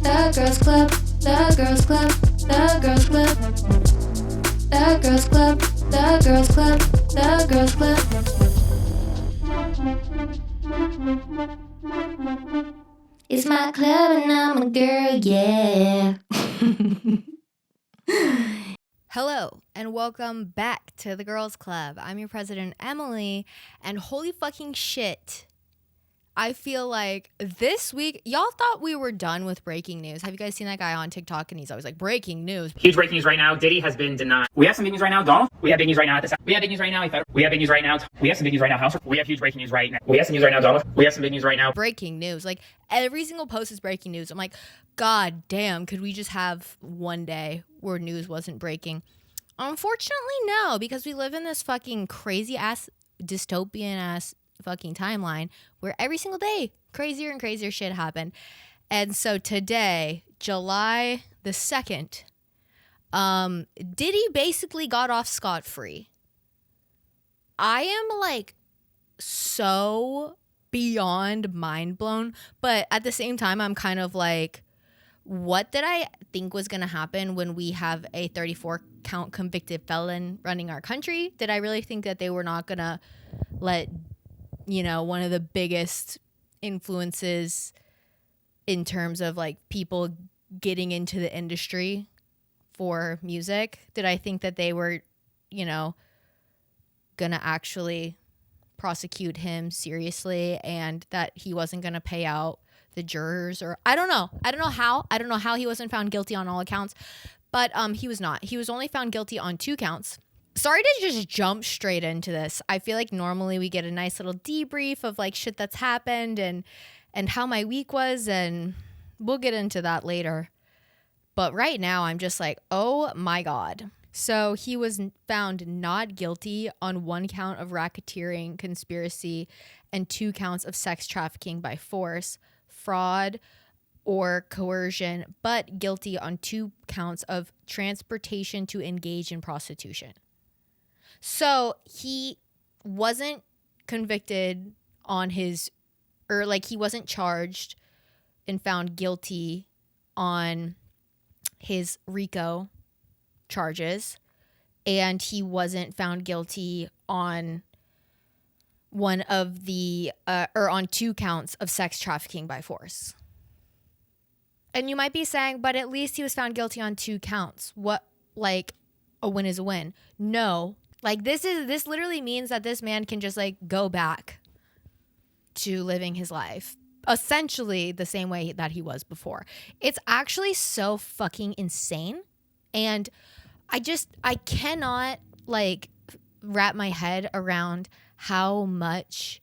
The girls club, the girls club, the girls club. The girls club, the girls club, the girls club. It's my club and I'm a girl, yeah. Hello, and welcome back to the Girls Club. I'm your president, Emily, and holy fucking shit. I feel like this week, y'all thought we were done with breaking news. Have you guys seen that guy on TikTok? And he's always like, breaking news. Huge breaking news right now. Diddy has been denied. We have some big news right now, Donald. We have big news right now at the We have big news right now. We have big news right now. We have some big news right now, House. We have huge breaking news right now. We have some news right now, Donald. We have some big news right now. Breaking news. Like, every single post is breaking news. I'm like, God damn, could we just have one day where news wasn't breaking? Unfortunately, no, because we live in this fucking crazy ass, dystopian ass fucking timeline where every single day crazier and crazier shit happened. And so today, July the 2nd, Diddy basically got off scot-free. I am like so beyond mind blown, but at the same time I'm kind of like, what did I think was going to happen when we have a 34 count convicted felon running our country? Did I really think that they were not going to let, you know, one of the biggest influences in terms of like people getting into the industry for music? Did I think that they were, you know, going to actually prosecute him seriously and that he wasn't going to pay out the jurors? Or I don't know how he wasn't found guilty on all accounts, but he was not. He was only found guilty on 2 counts. Sorry to just jump straight into this. I feel like normally we get a nice little debrief of like shit that's happened and how my week was, and we'll get into that later. But right now I'm just like, oh my God. So he was found not guilty on 1 count of racketeering conspiracy and 2 counts of sex trafficking by force, fraud, or coercion, but guilty on 2 counts of transportation to engage in prostitution. So he wasn't convicted on his, or like he wasn't charged and found guilty on his RICO charges, and he wasn't found guilty on one of the, or on 2 counts of sex trafficking by force. And you might be saying, but at least he was found guilty on 2 counts. What, like, a win is a win? No. Like, this literally means that this man can just like go back to living his life essentially the same way that he was before. It's actually so fucking insane. And I cannot like wrap my head around how much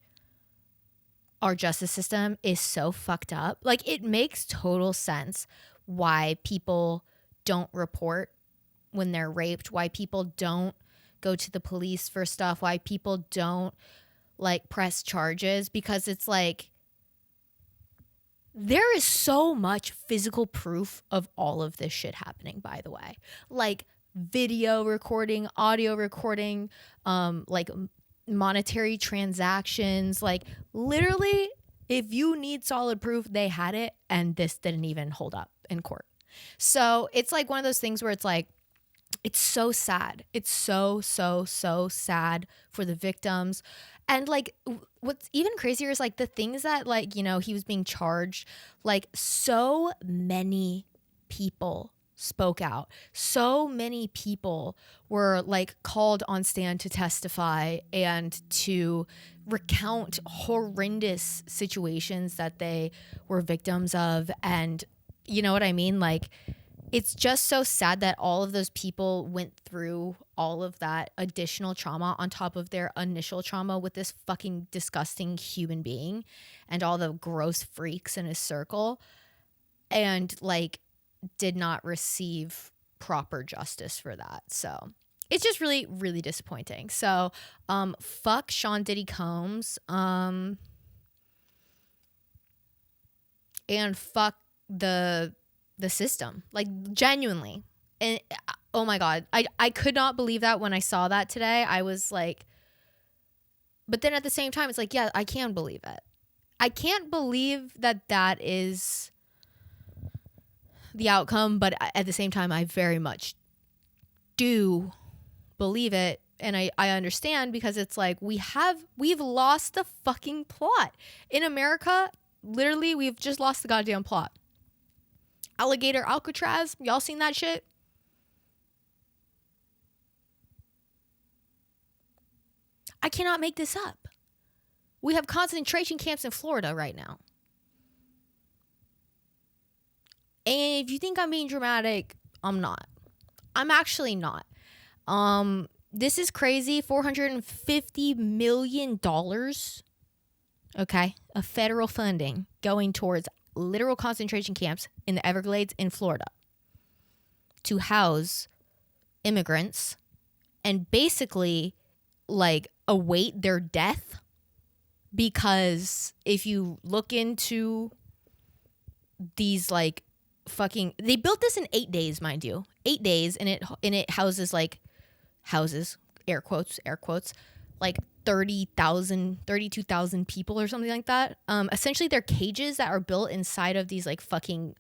our justice system is so fucked up. Like, it makes total sense why people don't report when they're raped, why people don't go to the police for stuff, why people don't like press charges, because it's like there is so much physical proof of all of this shit happening, by the way. Like video recording, audio recording, like monetary transactions, like literally if you need solid proof, they had it, and this didn't even hold up in court. So it's like one of those things where it's like, it's so sad. It's so sad for the victims. And like what's even crazier is like the things that like, you know, he was being charged, like so many people spoke out. So many people were like called on stand to testify and to recount horrendous situations that they were victims of. And you know what I mean? Like, it's just so sad that all of those people went through all of that additional trauma on top of their initial trauma with this fucking disgusting human being and all the gross freaks in his circle, and like did not receive proper justice for that. So it's just really, really disappointing. So fuck Sean Diddy Combs, and fuck the system, like genuinely. And oh my God, I could not believe that when I saw that today. I was like, but then at the same time, it's like, yeah, I can believe it. I can't believe that that is the outcome, but at the same time, I very much do believe it. And I understand, because it's like we've lost the fucking plot. In America, literally, we've just lost the goddamn plot. Alligator Alcatraz, y'all seen that shit? I cannot make this up. We have concentration camps in Florida right now. And if you think I'm being dramatic, I'm not. I'm actually not. This is crazy. $450 million, okay, of federal funding going towards literal concentration camps in the Everglades in Florida to house immigrants and basically like await their death. Because if you look into these like fucking, they built this in 8 days, mind you, 8 days, and it houses air quotes, like 32,000 people or something like that. Essentially they're cages that are built inside of these like fucking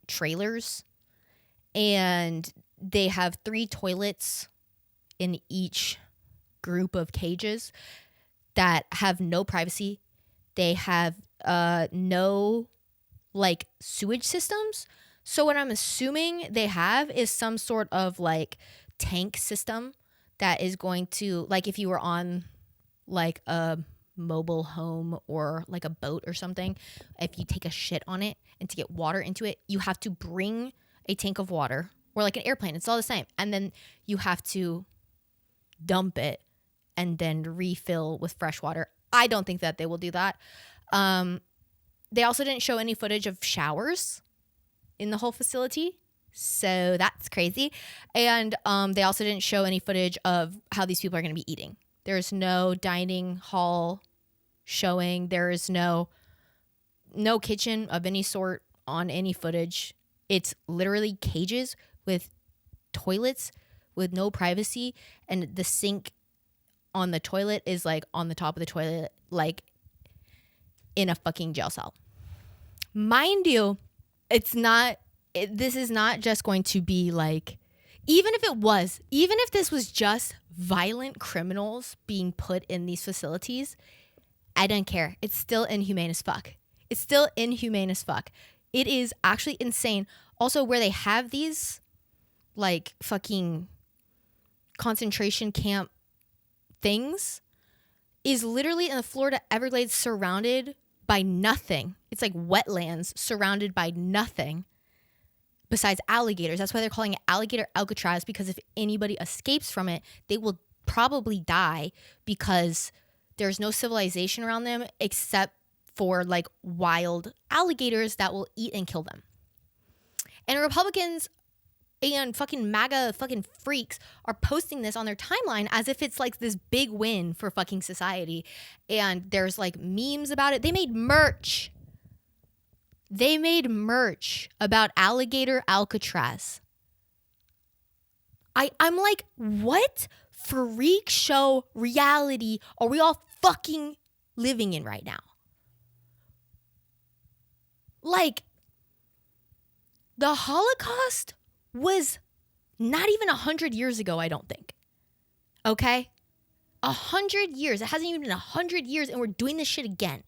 trailers, and they have 3 toilets in each group of cages that have no privacy. They have no like sewage systems. So what I'm assuming they have is some sort of like tank system that is going to, like if you were on like a mobile home or like a boat or something, if you take a shit on it and to get water into it, you have to bring a tank of water, or like an airplane, it's all the same. And then you have to dump it and then refill with fresh water. I don't think that they will do that. They also didn't show any footage of showers in the whole facility, so that's crazy. And they also didn't show any footage of how these people are going to be eating. There's no dining hall showing. There is no kitchen of any sort on any footage. It's literally cages with toilets with no privacy, and the sink on the toilet is like on the top of the toilet, like in a fucking jail cell. Mind you, this is not just going to be like, even if this was just violent criminals being put in these facilities, I don't care. It's still inhumane as fuck. It is actually insane. Also, where they have these like fucking concentration camp things is literally in the Florida Everglades, surrounded by nothing. It's like wetlands surrounded by nothing besides alligators. That's why they're calling it Alligator Alcatraz, because if anybody escapes from it, they will probably die, because there's no civilization around them except for like wild alligators that will eat and kill them. And Republicans and fucking MAGA fucking freaks are posting this on their timeline as if it's like this big win for fucking society. And there's like memes about it. They made merch about Alligator Alcatraz. I'm like, what freak show reality are we all fucking living in right now? Like, the Holocaust was not even 100 years ago, I don't think. Okay? 100 years. It hasn't even been 100 years, and we're doing this shit again.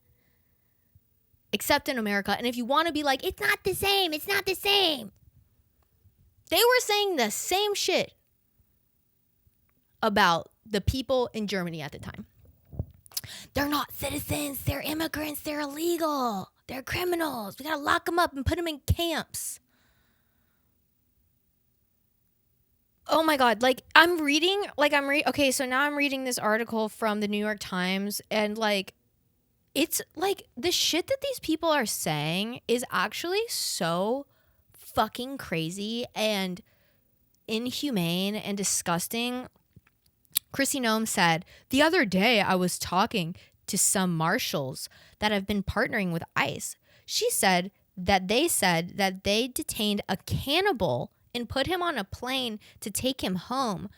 Except in America. And if you want to be like, it's not the same. They were saying the same shit about the people in Germany at the time. They're not citizens. They're immigrants. They're illegal. They're criminals. We gotta lock them up and put them in camps. Oh my God. Okay, so now I'm reading this article from the New York Times, and like, it's like the shit that these people are saying is actually so fucking crazy and inhumane and disgusting. Chrissy Nome said, "The other day I was talking to some marshals that have been partnering with ICE. She said that they detained a cannibal and put him on a plane to take him home.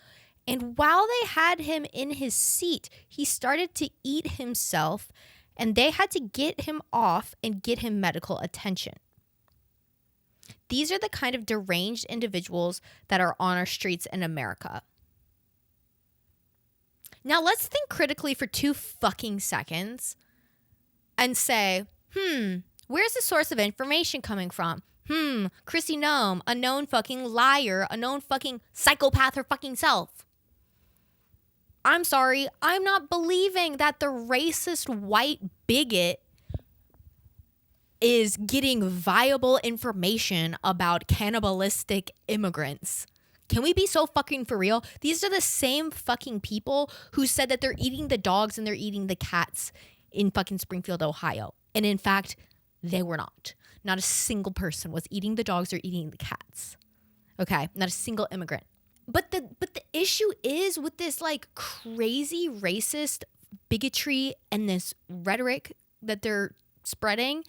And while they had him in his seat, he started to eat himself and they had to get him off and get him medical attention. These are the kind of deranged individuals that are on our streets in America. Now let's think critically for 2 fucking seconds and say, where's the source of information coming from? Chrissy Nome, a known fucking liar, a known fucking psychopath her fucking self. I'm sorry, I'm not believing that the racist white bigot is getting viable information about cannibalistic immigrants. Can we be so fucking for real? These are the same fucking people who said that they're eating the dogs and they're eating the cats in fucking Springfield, Ohio. And in fact, they were not. Not a single person was eating the dogs or eating the cats. Okay, not a single immigrant. But the issue is with this like crazy racist bigotry and this rhetoric that they're spreading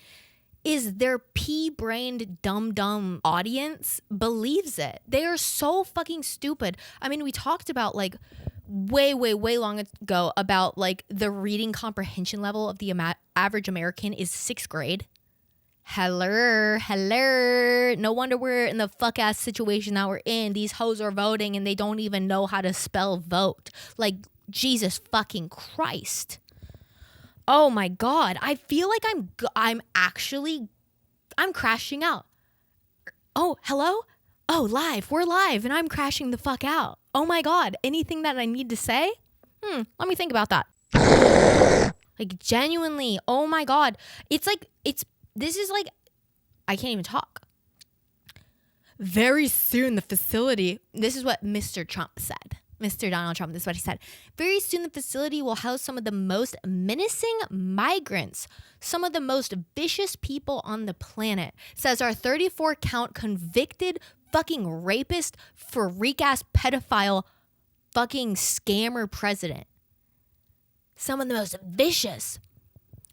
is their pea-brained dumb audience believes it. They are so fucking stupid. I mean, we talked about like way long ago about like the reading comprehension level of the average American is 6th grade. Hello. No wonder we're in the fuck ass situation that we're in. These hoes are voting and they don't even know how to spell vote. Like, Jesus fucking Christ. Oh my God. I feel like I'm crashing out. Oh, hello? Oh, live. We're live and I'm crashing the fuck out. Oh my God. Anything that I need to say? Let me think about that. Like, genuinely. Oh my God. This is like, I can't even talk. Very soon the facility, this is what Mr. Trump said. Mr. Donald Trump, this is what he said. Very soon the facility will house some of the most menacing migrants, some of the most vicious people on the planet, says our 34-count convicted fucking rapist, freak-ass pedophile, fucking scammer president. Some of the most vicious.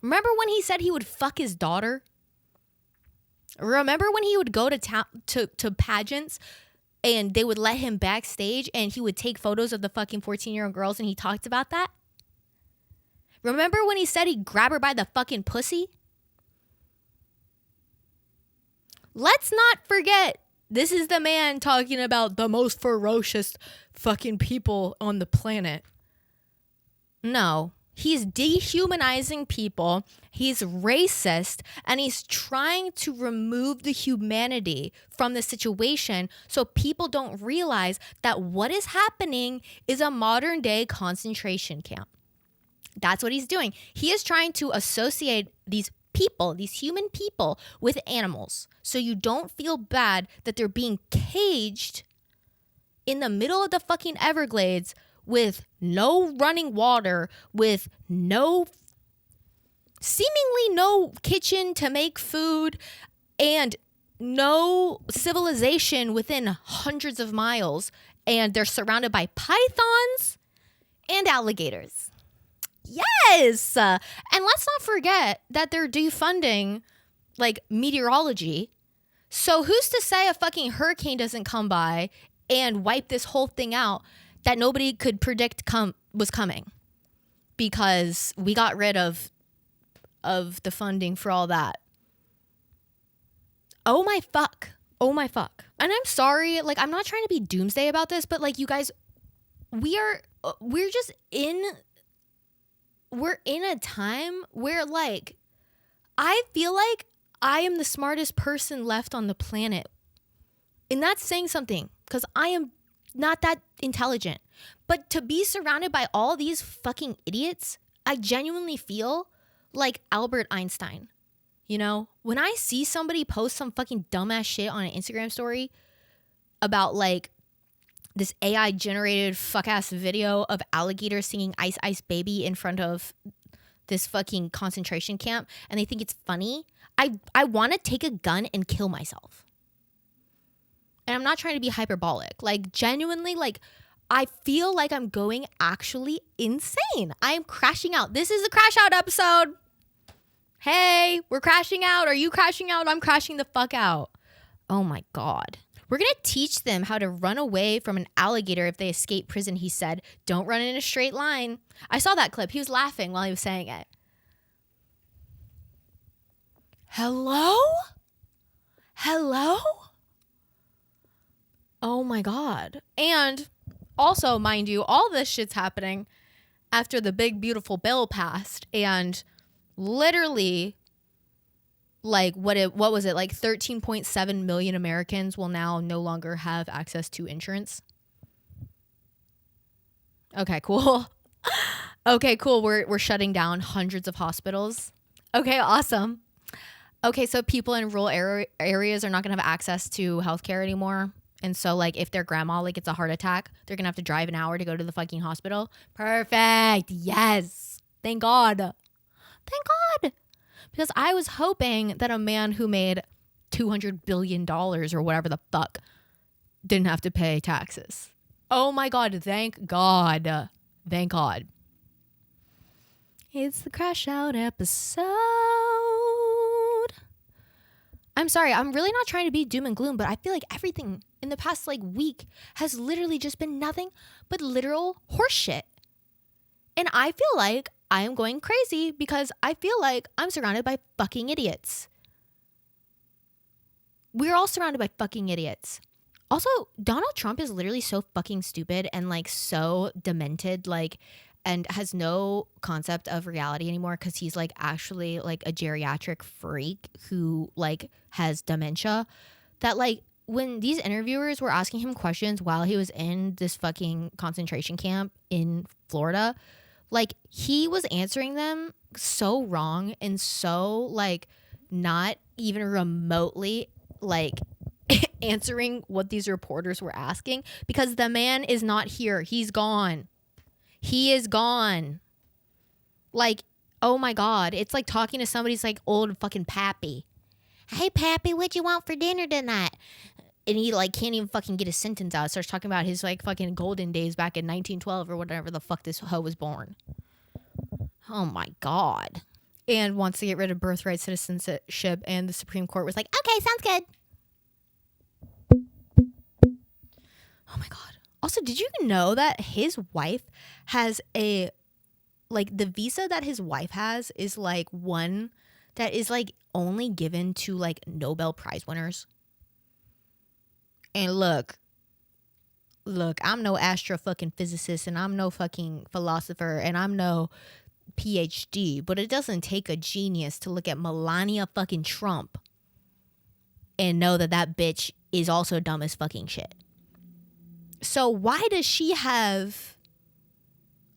Remember when he said he would fuck his daughter? Remember when he would go to pageants and they would let him backstage and he would take photos of the fucking 14-year-old girls and he talked about that? Remember when he said he'd grab her by the fucking pussy? Let's not forget, this is the man talking about the most ferocious fucking people on the planet. No. He's dehumanizing people, he's racist, and he's trying to remove the humanity from the situation so people don't realize that what is happening is a modern day concentration camp. That's what he's doing. He is trying to associate these people, these human people, with animals. So you don't feel bad that they're being caged in the middle of the fucking Everglades with no running water, with seemingly no kitchen to make food, and no civilization within hundreds of miles. And they're surrounded by pythons and alligators. Yes! And let's not forget that they're defunding, like, meteorology. So who's to say a fucking hurricane doesn't come by and wipe this whole thing out that nobody could predict was coming, because we got rid of the funding for all that. Oh my fuck. And I'm sorry, like, I'm not trying to be doomsday about this, but like, you guys, we're in a time where, like, I feel like I am the smartest person left on the planet. And that's saying something, because I am not that intelligent. But to be surrounded by all these fucking idiots, I genuinely feel like Albert Einstein. You know, when I see somebody post some fucking dumbass shit on an Instagram story about like this AI generated fuck ass video of alligators singing Ice Ice Baby in front of this fucking concentration camp, and they think it's funny, I want to take a gun and kill myself. And I'm not trying to be hyperbolic. Like, genuinely, like, I feel like I'm going actually insane. I am crashing out. This is the crash out episode. Hey, we're crashing out. Are you crashing out? I'm crashing the fuck out. Oh my God. We're going to teach them how to run away from an alligator if they escape prison, he said. Don't run in a straight line. I saw that clip. He was laughing while he was saying it. Hello? Hello? Oh my God. And also, mind you, all this shit's happening after the big, beautiful bill passed. And literally, like, what was it? Like 13.7 million Americans will now no longer have access to insurance. Okay, cool. Okay, cool. We're shutting down hundreds of hospitals. Okay, awesome. Okay, so people in rural areas are not going to have access to healthcare anymore. And so, like, if their grandma, like, gets a heart attack, they're going to have to drive an hour to go to the fucking hospital. Perfect. Yes. Thank God. Thank God. Because I was hoping that a man who made $200 billion or whatever the fuck didn't have to pay taxes. Oh my God. Thank God. Thank God. It's the Crash Out episode. I'm sorry, I'm really not trying to be doom and gloom, but I feel like everything in the past like week has literally just been nothing but literal horseshit. And I feel like I am going crazy because I feel like I'm surrounded by fucking idiots. We're all surrounded by fucking idiots. Also, Donald Trump is literally so fucking stupid and like so demented, like, and has no concept of reality anymore because he's like actually like a geriatric freak who like has dementia, that like when these interviewers were asking him questions while he was in this fucking concentration camp in Florida, like he was answering them so wrong and so like not even remotely like answering what these reporters were asking, because the man is not here. He's gone. He is gone. Like, oh my God. It's like talking to somebody's like old fucking pappy. Hey, pappy, what you want for dinner tonight? And he like can't even fucking get a sentence out. Starts talking about his like fucking golden days back in 1912 or whatever the fuck this hoe was born. Oh my God. And wants to get rid of birthright citizenship. And the Supreme Court was like, okay, sounds good. Oh my God. Also, did you know that his wife has a, like, the visa that his wife has is, like, one that is, like, only given to, like, Nobel Prize winners? And look, I'm no astro-fucking-physicist, and I'm no fucking philosopher, and I'm no PhD, but it doesn't take a genius to look at Melania fucking Trump and know that that bitch is also dumb as fucking shit. So why does she have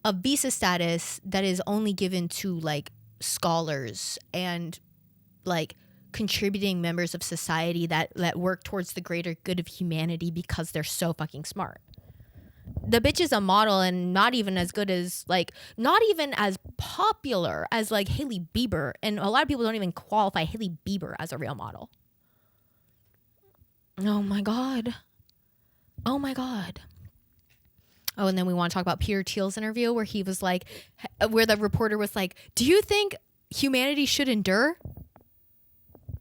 a visa status that is only given to like scholars and like contributing members of society that work towards the greater good of humanity because they're so fucking smart? The bitch is a model and not even as good as like, not even as popular as like Hailey Bieber. And a lot of people don't even qualify Hailey Bieber as a real model. Oh my God. Oh my God. Oh, and then we want to talk about Peter Thiel's interview where he was like, where the reporter was like, do you think humanity should endure?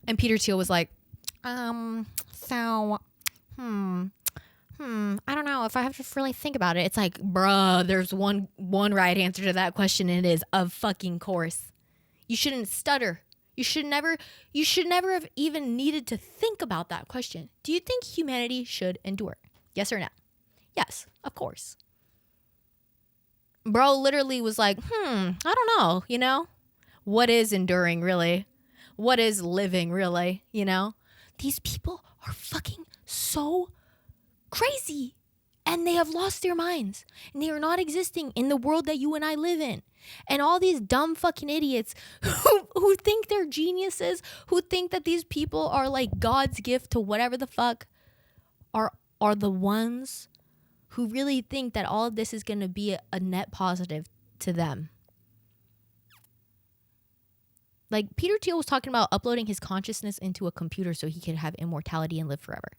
And Peter Thiel was like, I don't know if I have to really think about it. It's like, bruh, there's one right answer to that question, and it is of fucking course. You shouldn't stutter. You should never have even needed to think about that question. Do you think humanity should endure? Yes or no? Yes, of course. Bro literally was like, I don't know, you know? What is enduring, really? What is living, really, you know? These people are fucking so crazy. And they have lost their minds. And they are not existing in the world that you and I live in. And all these dumb fucking idiots who think they're geniuses, who think that these people are like God's gift to whatever the fuck, are the ones who really think that all of this is going to be a net positive to them. Like Peter Thiel was talking about uploading his consciousness into a computer so he could have immortality and live forever.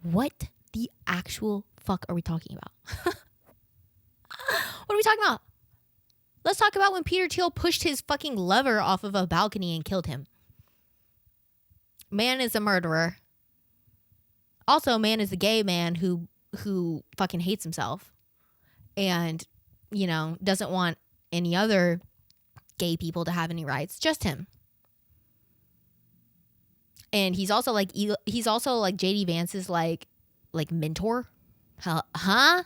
What the actual fuck are we talking about? What are we talking about? Let's talk about when Peter Thiel pushed his fucking lover off of a balcony and killed him. Man is a murderer. Also, man is a gay man who fucking hates himself and, you know, doesn't want any other gay people to have any rights, just him. And he's also like JD Vance's like mentor. Huh?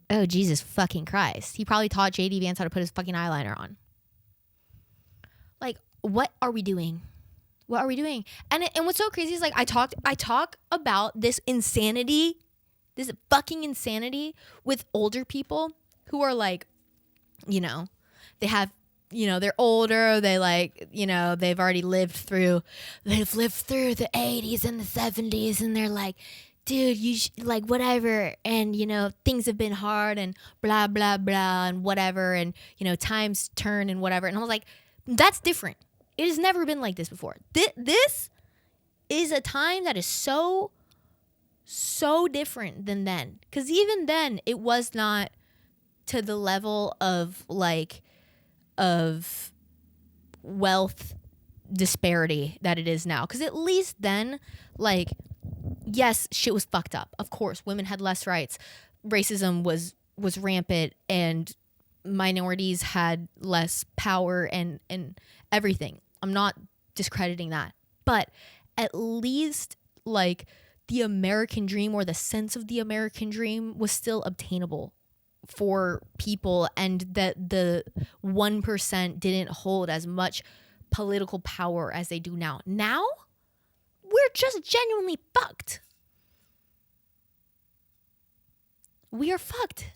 Oh, Jesus fucking Christ. He probably taught JD Vance how to put his fucking eyeliner on. Like, what are we doing? What are we doing? And what's so crazy is like I talk about this insanity, this fucking insanity with older people who are like, you know, they have, you know, they're older, they like, you know, they've lived through the 80s and the 70s, and they're like, dude, you like whatever, and you know, things have been hard and blah blah blah and whatever, and you know, times turn and whatever. And I was like, that's different. It has never been like this before. This is a time that is so different than then, because even then it was not to the level of like of wealth disparity that it is now. Because at least then, like, yes, shit was fucked up. Of course, women had less rights, racism was rampant, and minorities had less power and everything. I'm not discrediting that, but at least like the American dream, or the sense of the American dream, was still obtainable for people, and that the 1% didn't hold as much political power as they do now. Now, we're just genuinely fucked. We are fucked.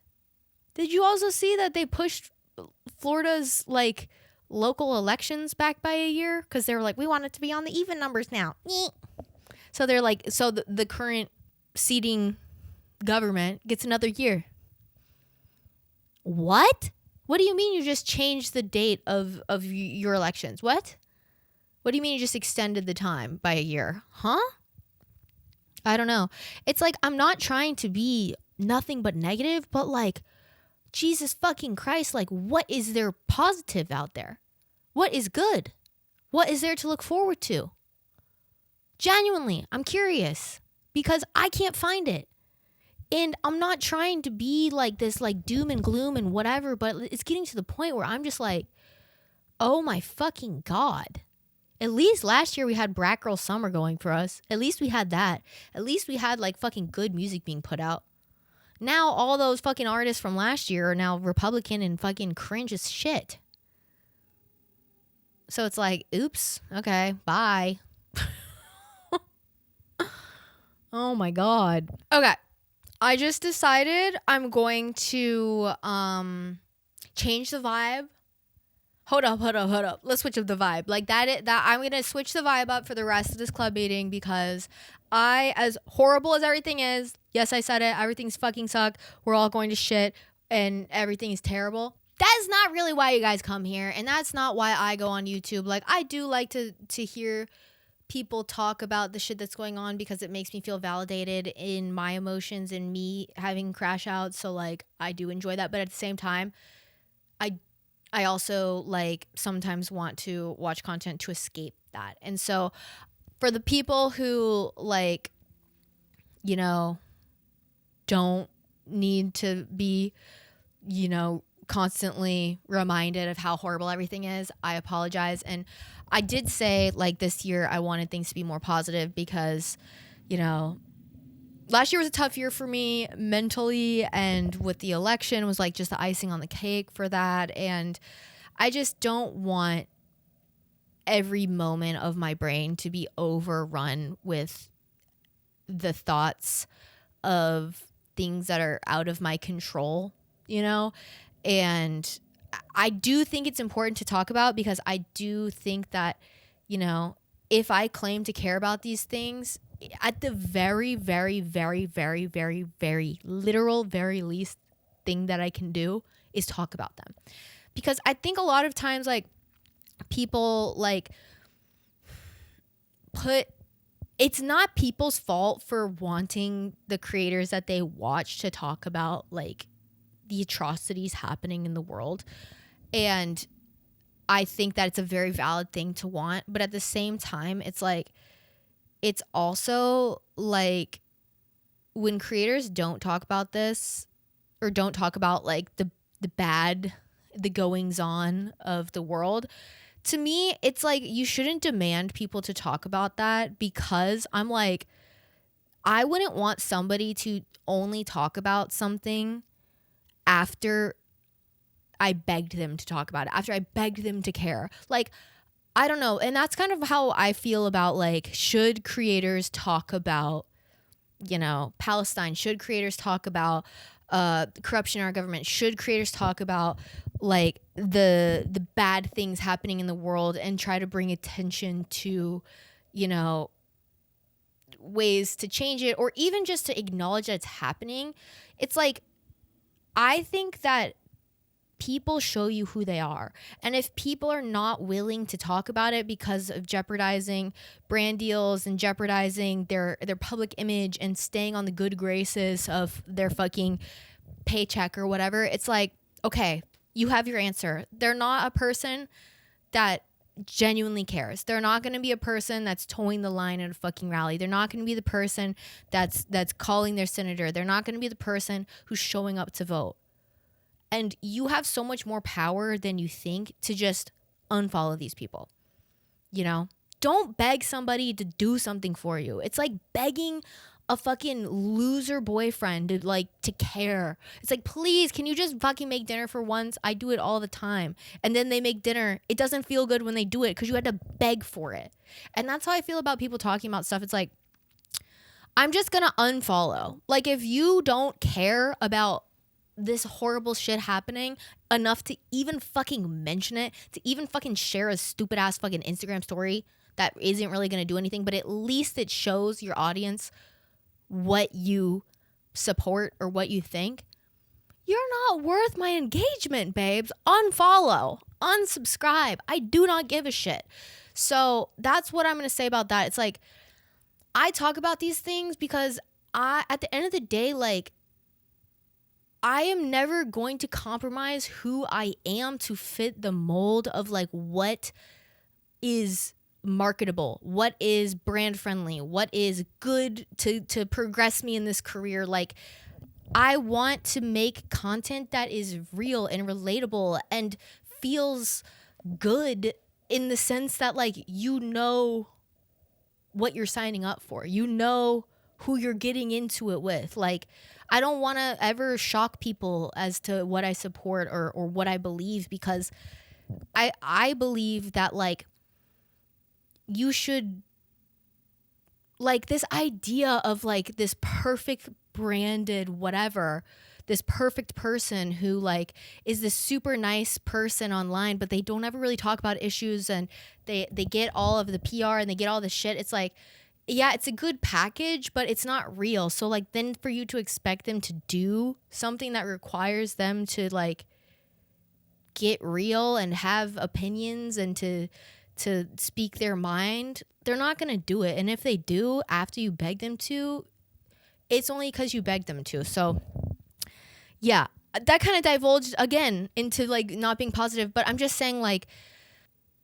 Did you also see that they pushed Florida's like local elections back by a year? Because they were like, we want it to be on the even numbers now. So they're like, so the current seating government gets another year. What? What do you mean you just changed the date of your elections? What do you mean you just extended the time by a year? Huh? I don't know. It's like, I'm not trying to be nothing but negative, but like, Jesus fucking Christ, like, what is there positive out there? What is good? What is there to look forward to? Genuinely, I'm curious, because I can't find it. And I'm not trying to be like this, like doom and gloom and whatever, but it's getting to the point where I'm just like, oh my fucking God. At least last year we had Brat Girl Summer going for us. At least we had that. At least we had like fucking good music being put out. Now all those fucking artists from last year are now Republican and fucking cringe as shit. So it's like, oops, okay, bye. Oh my God. Okay. I just decided I'm going to change the vibe. Hold up. Let's switch up the vibe. Like that I'm going to switch the vibe up for the rest of this club meeting, because as horrible as everything is, yes, I said it, everything's fucking suck. We're all going to shit and everything is terrible. That's not really why you guys come here, and that's not why I go on YouTube. Like, I do like to hear people talk about the shit that's going on, because it makes me feel validated in my emotions and me having crash outs. So like, I do enjoy that, but at the same time, I also like sometimes want to watch content to escape that. And so for the people who like, you know, don't need to be, you know, constantly reminded of how horrible everything is, I apologize. And I did say like this year I wanted things to be more positive, because, you know, last year was a tough year for me mentally, and with the election was like just the icing on the cake for that. And I just don't want every moment of my brain to be overrun with the thoughts of things that are out of my control, you know? And I do think it's important to talk about, because I do think that, you know, if I claim to care about these things, at the very, very, very, very, very, very literal, very least thing that I can do is talk about them. Because I think a lot of times, like, people, like, it's not people's fault for wanting the creators that they watch to talk about, like, the atrocities happening in the world. And I think that it's a very valid thing to want. But at the same time, it's like, it's also like when creators don't talk about this, or don't talk about like the bad, the goings on of the world. To me, it's like you shouldn't demand people to talk about that, because I'm like, I wouldn't want somebody to only talk about something after I begged them to talk about it, after I begged them to care. Like, I don't know. And that's kind of how I feel about, like, should creators talk about, you know, Palestine? Should creators talk about corruption in our government? Should creators talk about, like, the bad things happening in the world and try to bring attention to, you know, ways to change it, or even just to acknowledge that it's happening? It's like, I think that people show you who they are. And if people are not willing to talk about it because of jeopardizing brand deals and jeopardizing their public image and staying on the good graces of their fucking paycheck or whatever, it's like, okay, you have your answer. They're not a person that genuinely cares. They're not going to be a person that's towing the line at a fucking rally. They're not going to be the person that's calling their senator. They're not going to be the person who's showing up to vote. And you have so much more power than you think to just unfollow these people. You know? Don't beg somebody to do something for you. It's like begging a fucking loser boyfriend to care. It's like, please, can you just fucking make dinner for once? I do it all the time. And then they make dinner. It doesn't feel good when they do it because you had to beg for it. And that's how I feel about people talking about stuff. It's like, I'm just going to unfollow. Like, if you don't care about this horrible shit happening enough to even fucking mention it, to even fucking share a stupid ass fucking Instagram story that isn't really going to do anything, but at least it shows your audience what you support or what you think, you're not worth my engagement, babes. Unfollow, unsubscribe. I do not give a shit. So that's what I'm going to say about that. It's like, I talk about these things because at the end of the day, like, I am never going to compromise who I am to fit the mold of, like, what is marketable, what is brand friendly, what is good to progress me in this career. Like, I want to make content that is real and relatable and feels good, in the sense that, like, you know what you're signing up for. You know who you're getting into it with. Like, I don't want to ever shock people as to what I support or what I believe, because I believe that, like, you should, like, this idea of, like, this perfect branded whatever, this perfect person who, like, is this super nice person online, but they don't ever really talk about issues, and they get all of the PR and they get all the shit. It's like, yeah, it's a good package, but it's not real. So, like, then for you to expect them to do something that requires them to, like, get real and have opinions and to speak their mind, they're not going to do it. And if they do after you beg them to, it's only because you begged them to. So, yeah, that kind of divulged again into, like, not being positive, but I'm just saying, like,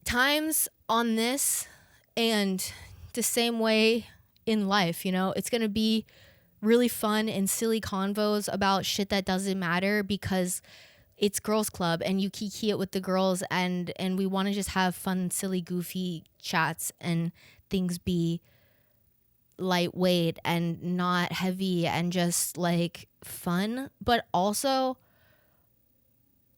times on this and the same way in life, you know, it's going to be really fun and silly convos about shit that doesn't matter because it's girls club and you kiki it with the girls, and we want to just have fun, silly, goofy chats and things be lightweight and not heavy and just, like, fun. But also,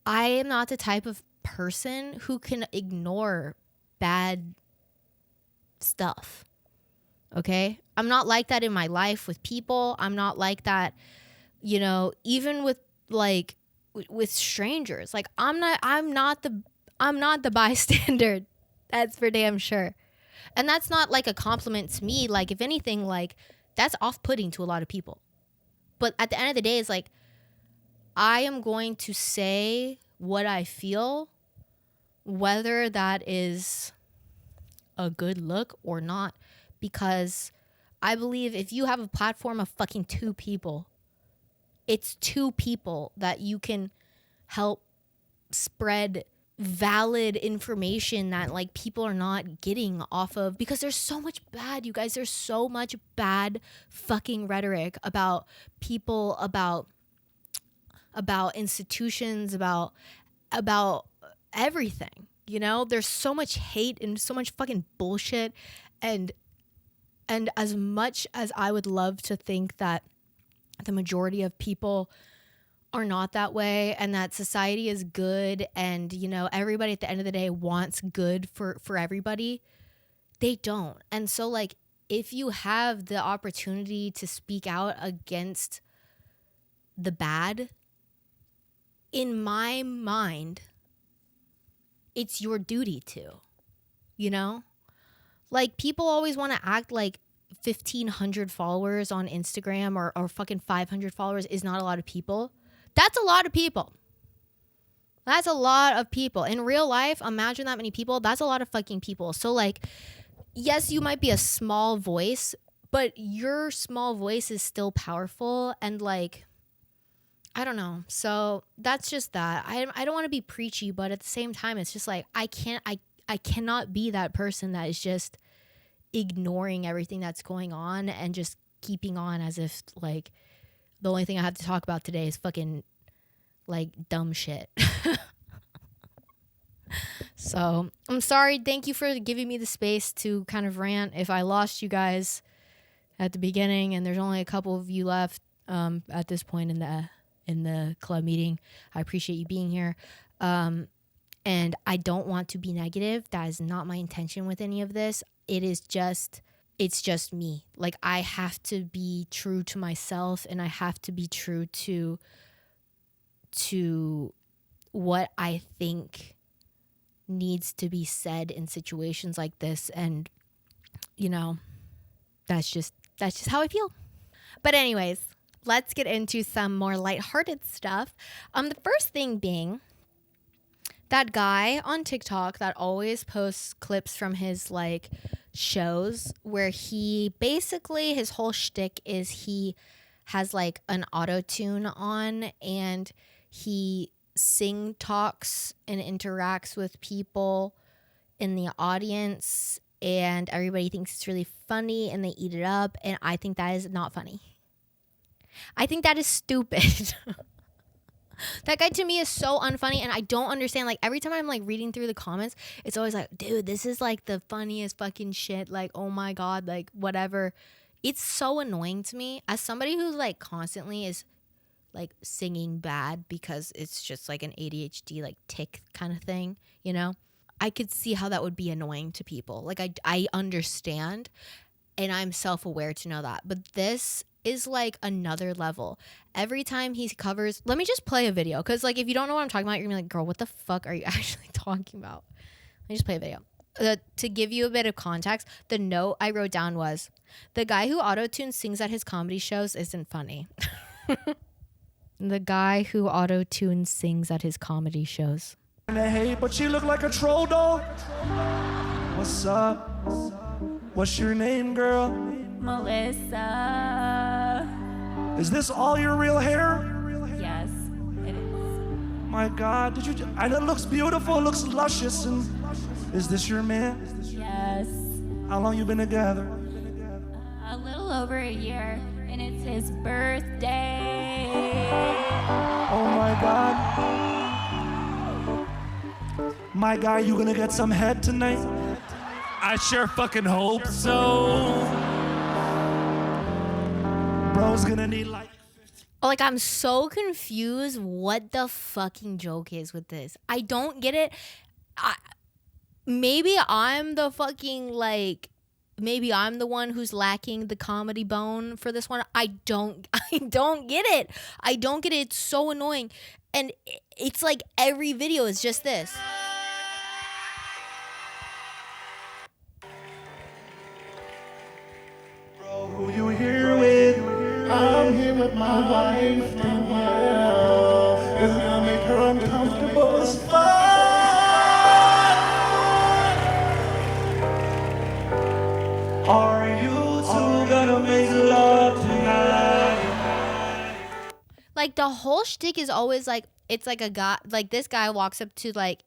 I am not the type of person who can ignore bad stuff. Okay? I'm not like that in my life with people. I'm not like that, you know, even with, like, with strangers. Like, I'm not the bystander. That's for damn sure. And that's not, like, a compliment to me. Like, if anything, like, that's off-putting to a lot of people. But at the end of the day, it's like, I am going to say what I feel, whether that is a good look or not, because I believe if you have a platform of fucking 2 people, it's 2 people that you can help spread valid information that, like, people are not getting off of, because there's so much bad, you guys. There's so much bad fucking rhetoric about people, about institutions, about about everything. You know, there's so much hate and so much fucking bullshit. And as much as I would love to think that the majority of people are not that way and that society is good and, you know, everybody at the end of the day wants good for everybody, they don't. And so, like, if you have the opportunity to speak out against the bad, in my mind, it's your duty to, you know? Like, people always want to act like 1,500 followers on Instagram or fucking 500 followers is not a lot of people. That's a lot of people. That's a lot of people. In real life, imagine that many people. That's a lot of fucking people. So, like, yes, you might be a small voice, but your small voice is still powerful. And, like, I don't know. So that's just that. I don't want to be preachy, but at the same time, it's just like I cannot be that person that is just ignoring everything that's going on and just keeping on as if, like, the only thing I have to talk about today is fucking, like, dumb shit. So I'm sorry. Thank you for giving me the space to kind of rant. If I lost you guys at the beginning and there's only a couple of you left at this point in the club meeting, I appreciate you being here. And I don't want to be negative. That is not my intention with any of this. It's just me. Like, I have to be true to myself and I have to be true to what I think needs to be said in situations like this. And, you know, that's just how I feel. But anyways, let's get into some more lighthearted stuff. The first thing being that guy on TikTok that always posts clips from his, like, shows where he basically, his whole shtick is he has, like, an auto-tune on and he sing talks and interacts with people in the audience and everybody thinks it's really funny and they eat it up, and I think that is not funny. I think that is stupid. That guy to me is so unfunny and I don't understand. Like, every time I'm, like, reading through the comments, it's always like, dude, this is, like, the funniest fucking shit. Like, oh my God, like, whatever. It's so annoying to me as somebody who, like, constantly is, like, singing bad because it's just, like, an ADHD, like, tick kind of thing, you know? I could see how that would be annoying to people. Like, I understand and I'm self-aware to know that. But this is, like, another level. Every time he covers, let me just play a video, because, like, if you don't know what I'm talking about, you're gonna be like, girl, what the fuck are you actually talking about? Let me just play a video. To give you a bit of context, the note I wrote down was, the guy who auto-tune sings at his comedy shows isn't funny. The guy who auto-tune sings at his comedy shows. Hey, but she look like a troll doll. What's up? What's your name, girl? Melissa. Is this all your real hair? Yes, it is. My God, and it looks beautiful, it looks luscious. And is this your man? Yes. How long you been together? A little over a year, and it's his birthday. Oh my God. My guy, you gonna get some head tonight? I sure fucking hope so. Bro's gonna need, like, I'm so confused what the fucking joke is with this. I don't get it. Maybe I'm the fucking, like, maybe I'm the one who's lacking the comedy bone for this one. I don't get it. I don't get it. It's so annoying. And it's like every video is just this. bro, who you here with? I'm here with my wife, Danielle. It's gonna make her uncomfortable as fuck. Are you two gonna make love tonight? Like, the whole shtick is always like, it's like a guy, like, this guy walks up to, like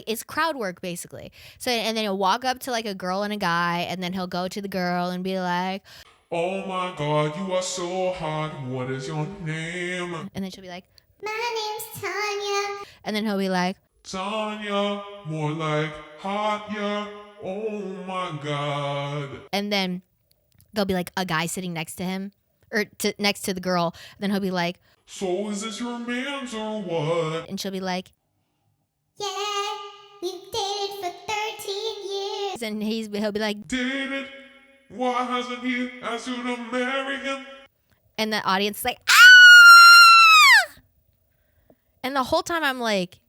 it's crowd work basically. So, and then he'll walk up to, like, a girl and a guy, and then he'll go to the girl and be like, oh my God, you are so hot. What is your name? and then she'll be like, My name's Tanya. And then he'll be like, Tanya, more like hot, yeah. Oh my God. and then there'll be like a guy sitting next to him or next to the girl. Then he'll be like, So is this your man's or what? and she'll be like, Yeah, we've dated for 13 years. and he'll be like, Dated? Why hasn't he asked you to marry him? and the audience is like, ah! And the whole time I'm like,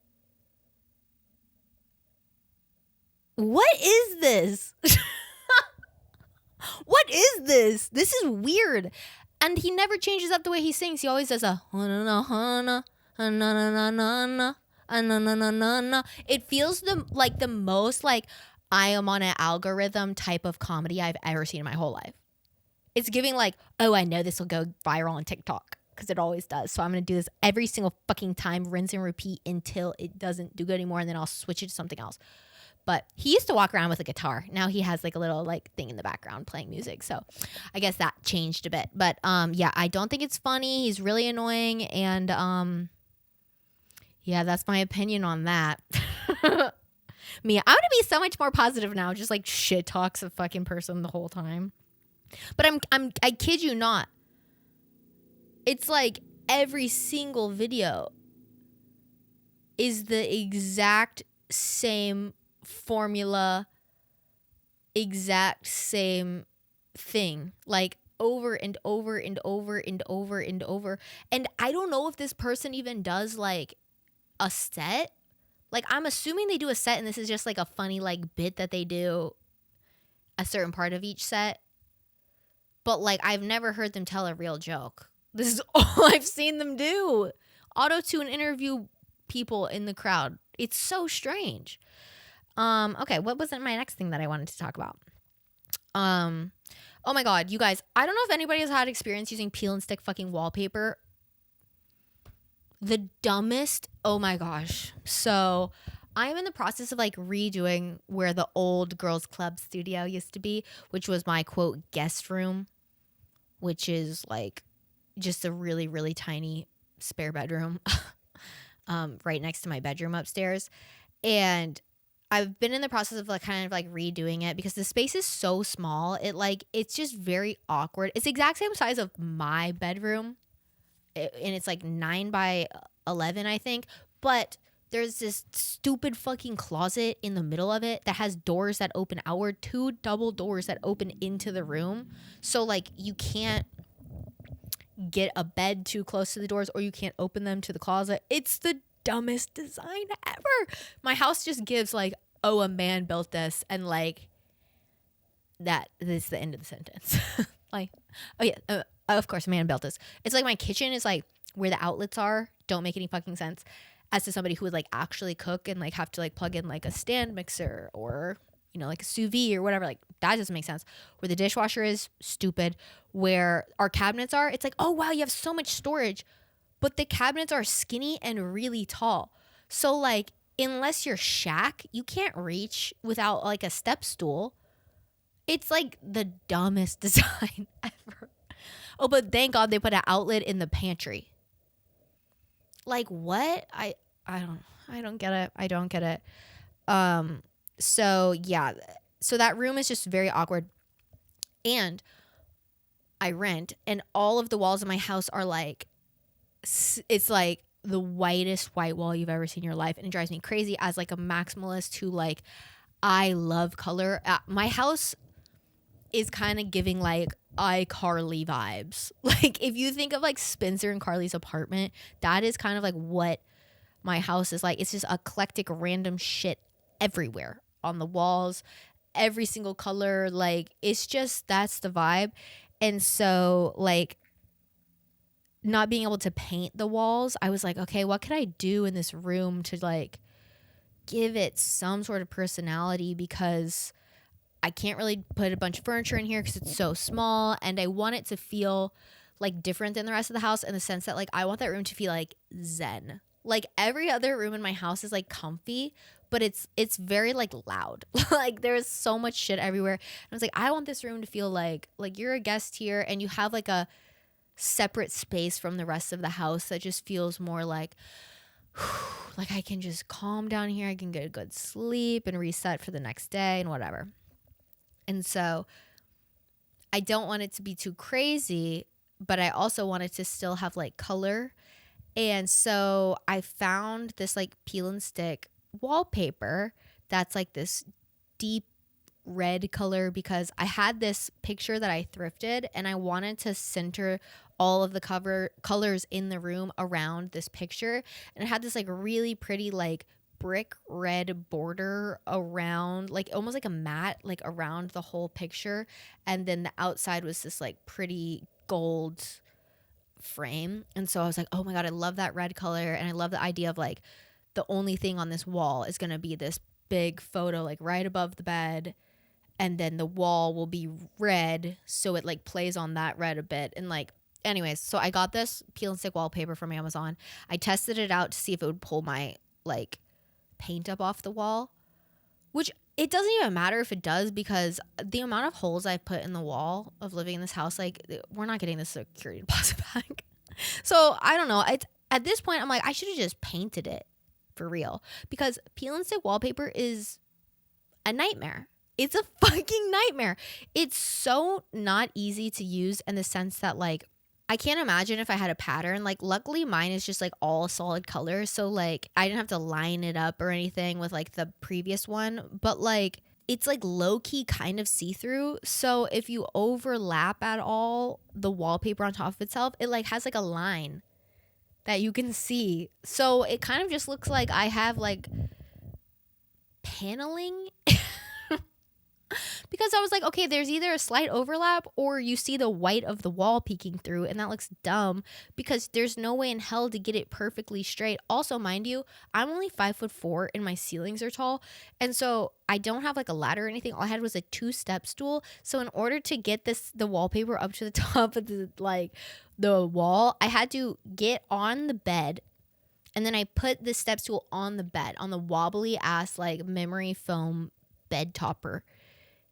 what is this? What is this? This is weird. And he never changes up the way he sings. He always does a it feels like the most like I am on an algorithm type of comedy I've ever seen in my whole life. It's giving like, oh, I know this will go viral on TikTok because it always does. So I'm going to do this every single fucking time, rinse and repeat until it doesn't do good anymore. And then I'll switch it to something else. But he used to walk around with a guitar. Now he has like a little like thing in the background playing music. So I guess that changed a bit. But yeah, I don't think it's funny. He's really annoying. And yeah, that's my opinion on that. Me, I'm gonna be so much more positive now. Just like shit talks a fucking person the whole time. But I kid you not. It's like every single video is the exact same formula, exact same thing, like over and over and over and over and over. And I don't know if this person even does like a set. Like I'm assuming they do a set and this is just like a funny like bit that they do a certain part of each set. But like I've never heard them tell a real joke. This is all I've seen them do. Auto-tune interview people in the crowd. It's so strange. Okay, what was my next thing that I wanted to talk about? Oh my God, you guys, I don't know if anybody has had experience using peel and stick fucking wallpaper. The dumbest, oh my gosh. So I'm in the process of like redoing where the old girls club studio used to be, which was my quote guest room, which is like just a really, really tiny spare bedroom right next to my bedroom upstairs. And I've been in the process of like kind of like redoing it because the space is so small. It's just very awkward. It's the exact same size of my bedroom. And it's like 9 by 11, I think. But there's this stupid fucking closet in the middle of it that has doors that open outward, 2 double doors that open into the room. So like you can't get a bed too close to the doors or you can't open them to the closet. It's the dumbest design ever. My house just gives like, oh, a man built this, and like that is the end of the sentence. Like, oh yeah, of course, a man built this. It's like my kitchen is like where the outlets are don't make any fucking sense as to somebody who would like actually cook and like have to like plug in like a stand mixer or you know like a sous vide or whatever. Like that doesn't make sense. Where the dishwasher is stupid. Where our cabinets are, it's like, oh wow, you have so much storage. But the cabinets are skinny and really tall. So like, unless you're Shaq, you can't reach without like a step stool. It's like the dumbest design ever. Oh, but thank God they put an outlet in the pantry. Like what? I don't get it. I don't get it. So yeah. So that room is just very awkward. And I rent, and all of the walls in my house are like, it's like the whitest white wall you've ever seen in your life, and it drives me crazy as like a maximalist who like I love color. My house is kind of giving like iCarly vibes. Like if you think of like Spencer and Carly's apartment, that is kind of like what my house is like. It's just eclectic random shit everywhere on the walls, every single color. Like it's just, that's the vibe. And so like not being able to paint the walls, I was like, okay, what can I do in this room to like give it some sort of personality, because I can't really put a bunch of furniture in here because it's so small, and I want it to feel like different than the rest of the house in the sense that like I want that room to feel like zen. Like every other room in my house is like comfy, but it's very like loud. Like there's so much shit everywhere. And I was like, I want this room to feel like you're a guest here and you have like a separate space from the rest of the house that just feels more like I can just calm down here. I can get a good sleep and reset for the next day and whatever. And so I don't want it to be too crazy, but I also want it to still have like color. And so I found this like peel and stick wallpaper that's like this deep red color because I had this picture that I thrifted and I wanted to center all of the colors in the room around this picture. And it had this like really pretty like brick red border around, like almost like a mat, like around the whole picture. And then the outside was this like pretty gold frame. And so I was like, oh my God, I love that red color. And I love the idea of like the only thing on this wall is going to be this big photo like right above the bed. And then the wall will be red. So it like plays on that red a bit. And like, anyways, so I got this peel and stick wallpaper from Amazon. I tested it out to see if it would pull my like paint up off the wall, which it doesn't even matter if it does because the amount of holes I've put in the wall of living in this house, like we're not getting the security deposit back. So I don't know. At this point, I'm like, I should have just painted it for real because peel and stick wallpaper is a nightmare. It's a fucking nightmare. It's so not easy to use in the sense that like I can't imagine if I had a pattern. Like luckily mine is just like all solid colors. So like I didn't have to line it up or anything with like the previous one. But like it's like low key kind of see-through. So if you overlap at all the wallpaper on top of itself, it like has like a line that you can see. So it kind of just looks like I have like paneling. Because I was like, okay, there's either a slight overlap or you see the white of the wall peeking through, and that looks dumb because there's no way in hell to get it perfectly straight. Also, mind you, I'm only 5'4" and my ceilings are tall, and so I don't have like a ladder or anything. All I had was a 2-step stool. So in order to get the wallpaper up to the top of the wall, I had to get on the bed. And then I put the step stool on the bed, on the wobbly ass like memory foam bed topper,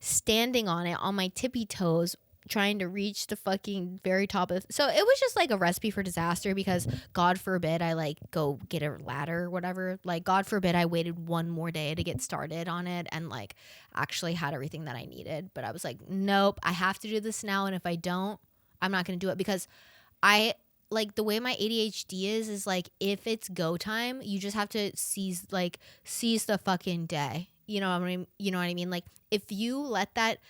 standing on it on my tippy toes, trying to reach the fucking very top of. So it was just like a recipe for disaster because God forbid I like go get a ladder or whatever. Like God forbid I waited one more day to get started on it and like actually had everything that I needed. But I was like, nope, I have to do this now. And if I don't, I'm not going to do it because I like the way my ADHD is like if it's go time, you just have to seize the fucking day. You know what I mean? You know what I mean? Like if you let that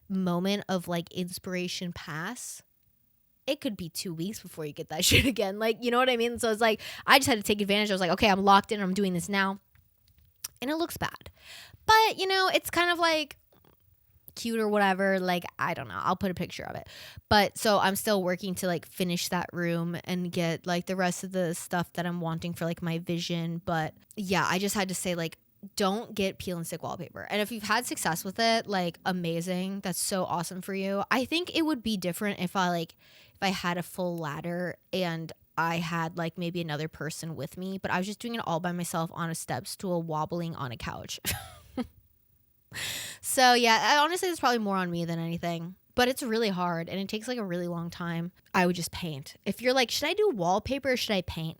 moment of like inspiration pass, it could be 2 weeks before you get that shit again. Like, you know what I mean? So it's like, I just had to take advantage. I was like, okay, I'm locked in. I'm doing this now. And it looks bad. But, you know, it's kind of like cute or whatever. Like, I don't know. I'll put a picture of it. But so I'm still working to like finish that room and get like the rest of the stuff that I'm wanting for like my vision. But yeah, I just had to say like, don't get peel and stick wallpaper. And if you've had success with it, like amazing. That's so awesome for you. I think it would be different if I had a full ladder and I had like maybe another person with me, but I was just doing it all by myself on a step stool wobbling on a couch. So yeah, honestly, it's probably more on me than anything, but it's really hard and it takes like a really long time. I would just paint. If you're like, should I do wallpaper or should I paint?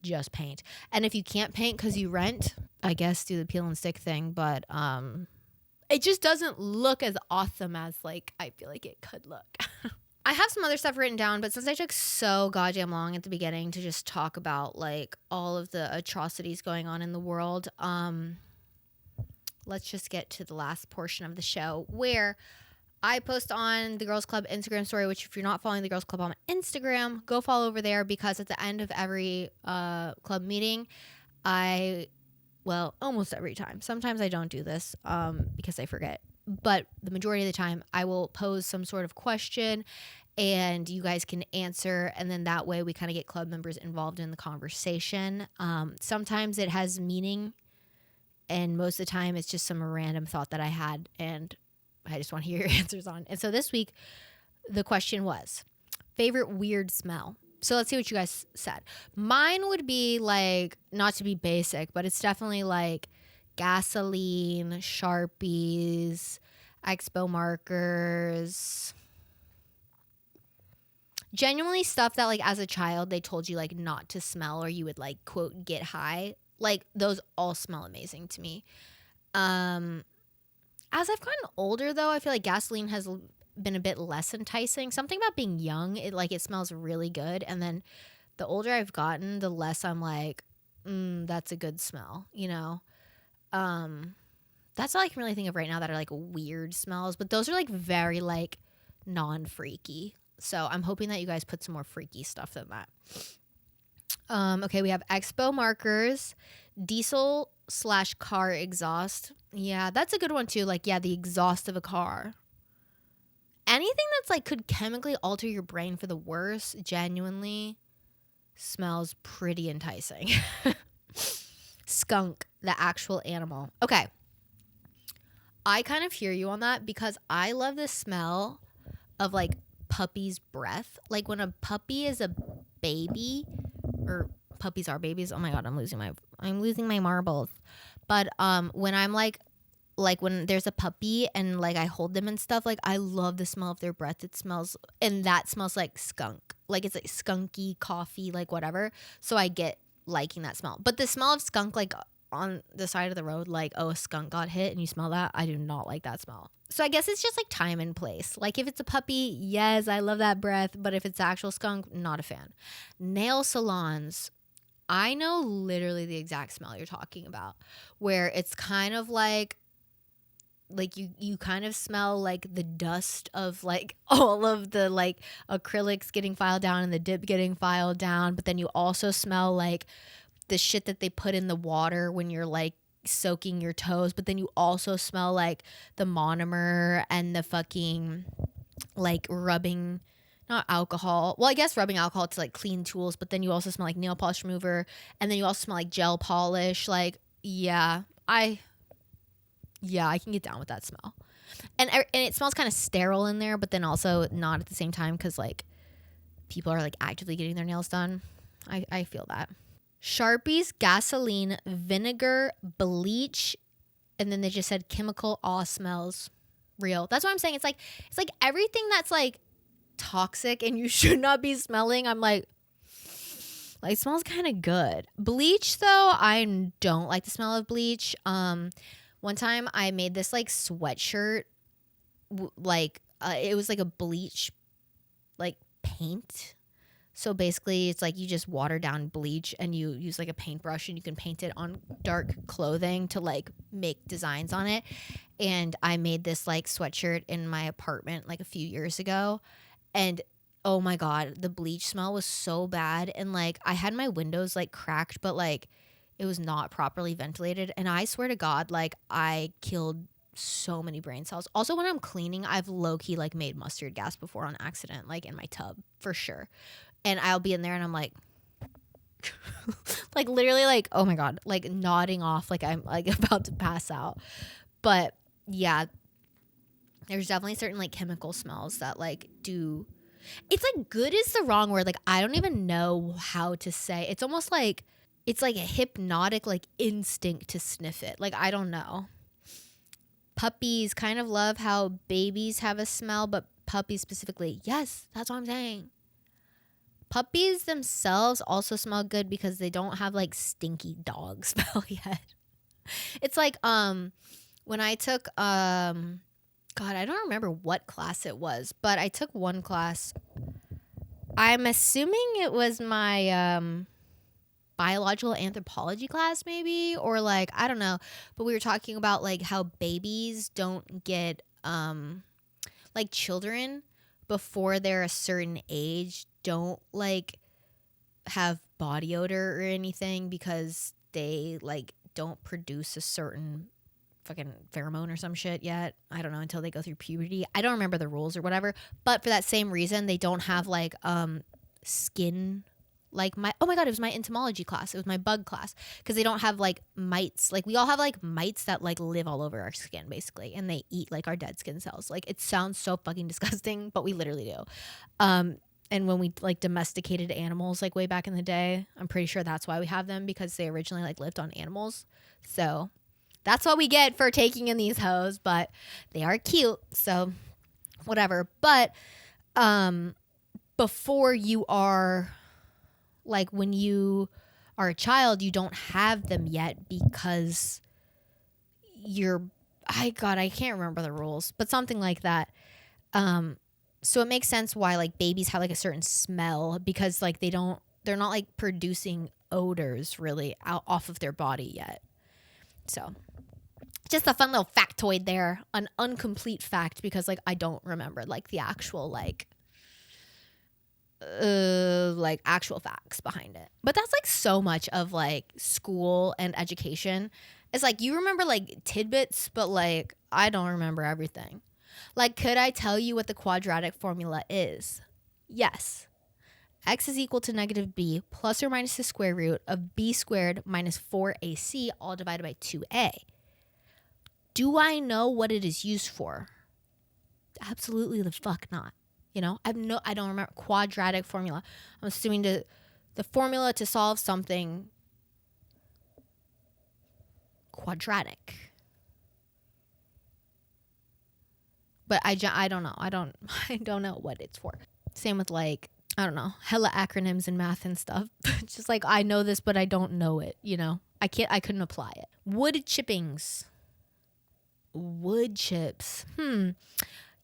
Just paint. And if you can't paint because you rent, I guess do the peel and stick thing, but it just doesn't look as awesome as like I feel like it could look. I have some other stuff written down, but since I took so goddamn long at the beginning to just talk about like all of the atrocities going on in the world, let's just get to the last portion of the show where I post on the Girls Club Instagram story, which if you're not following the Girls Club on Instagram, go follow over there because at the end of every club meeting, almost every time. Sometimes I don't do this because I forget. But the majority of the time, I will pose some sort of question and you guys can answer. And then that way we kind of get club members involved in the conversation. Sometimes it has meaning. And most of the time, it's just some random thought that I had and I just want to hear your answers on. And so this week, the question was, favorite weird smell? So let's see what you guys said. Mine would be like, not to be basic, but it's definitely like gasoline, Sharpies, Expo markers, genuinely stuff that like as a child they told you like not to smell or you would like quote get high. Like those all smell amazing to me. As I've gotten older though, I feel like gasoline has been a bit less enticing. Something about being young, it smells really good, and then the older I've gotten, the less I'm like, that's a good smell, you know? That's all I can really think of right now that are like weird smells, but those are like very like non-freaky. So I'm hoping that you guys put some more freaky stuff than that. Okay, we have expo markers, diesel/car exhaust. Yeah, that's a good one too. Like, yeah, the exhaust of a car. Anything that's like could chemically alter your brain for the worse, genuinely smells pretty enticing. Skunk, the actual animal. Okay. I kind of hear you on that because I love the smell of like puppy's breath. Like when a puppy is a baby, or puppies are babies. Oh my God, I'm losing my marbles. But when I'm like when there's a puppy and like I hold them and stuff, like I love the smell of their breath. It smells, and that smells like skunk. Like it's like skunky coffee, like whatever. So I get liking that smell. But the smell of skunk like on the side of the road, like, oh, a skunk got hit and you smell that, I do not like that smell. So I guess it's just like time and place. Like if it's a puppy, yes, I love that breath. But if it's actual skunk, not a fan. Nail salons. I know literally the exact smell you're talking about, where it's kind of like you kind of smell like the dust of like all of the like acrylics getting filed down and the dip getting filed down, but then you also smell like the shit that they put in the water when you're like soaking your toes, but then you also smell like the monomer and the fucking like rubbing, not alcohol, well I guess rubbing alcohol to like clean tools, but then you also smell like nail polish remover, and then you also smell like gel polish. Like yeah, I can get down with that smell. And it smells kind of sterile in there, but then also not at the same time because like people are like actively getting their nails done. I feel that. Sharpies, gasoline, vinegar, bleach, and then they just said chemical awe smells. Real. That's what I'm saying. It's like everything that's like toxic and you should not be smelling. I'm like it smells kind of good. Bleach though, I don't like the smell of bleach. One time I made this like sweatshirt, it was like a bleach like paint. So basically it's like you just water down bleach and you use like a paintbrush and you can paint it on dark clothing to like make designs on it. And I made this like sweatshirt in my apartment like a few years ago, and oh my God, the bleach smell was so bad. And like I had my windows like cracked, but like it was not properly ventilated. And I swear to God, like I killed so many brain cells. Also, when I'm cleaning, I've low-key like made mustard gas before on accident, like in my tub for sure. And I'll be in there and I'm like like literally like, oh my God, like nodding off like I'm like about to pass out. But yeah, there's definitely certain like chemical smells that like do, it's like good is the wrong word. Like I don't even know how to say. It's almost like it's like a hypnotic like instinct to sniff it. Like I don't know. Puppies, kind of love how babies have a smell, but puppies specifically, yes, that's what I'm saying. Puppies themselves also smell good because they don't have like stinky dog smell yet. It's like when I took God, I don't remember what class it was, but I took one class. I'm assuming it was my biological anthropology class maybe, or like I don't know, but we were talking about like how babies don't get like children before they're a certain age don't like have body odor or anything because they like don't produce a certain fucking pheromone or some shit yet. I don't know, until they go through puberty. I don't remember the rules or whatever, but for that same reason they don't have like skin. Like oh my God, it was my entomology class. It was my bug class because they don't have like mites. Like we all have like mites that like live all over our skin basically, and they eat like our dead skin cells. Like it sounds so fucking disgusting, but we literally do. And when we like domesticated animals like way back in the day, I'm pretty sure that's why we have them, because they originally like lived on animals. So that's what we get for taking in these hoes, but they are cute. So whatever. But before you are, like, when you are a child, you don't have them yet because I can't remember the rules, but something like that. So it makes sense why like babies have like a certain smell, because like they're not like producing odors really out off of their body yet. So just a fun little factoid there, an incomplete fact, because like I don't remember like the actual like actual facts behind it. But that's like so much of like school and education. It's like you remember like tidbits, but like I don't remember everything. Like, could I tell you what the quadratic formula is? Yes. X is equal to negative b plus or minus the square root of b squared minus 4ac all divided by 2a. Do I know what it is used for? Absolutely the fuck not. You know, I don't remember quadratic formula. I'm assuming the formula to solve something quadratic. But I don't know. I don't know what it's for. Same with like, I don't know, hella acronyms in math and stuff. It's just like, I know this, but I don't know it, you know? I couldn't apply it. Wood chippings. Wood chips.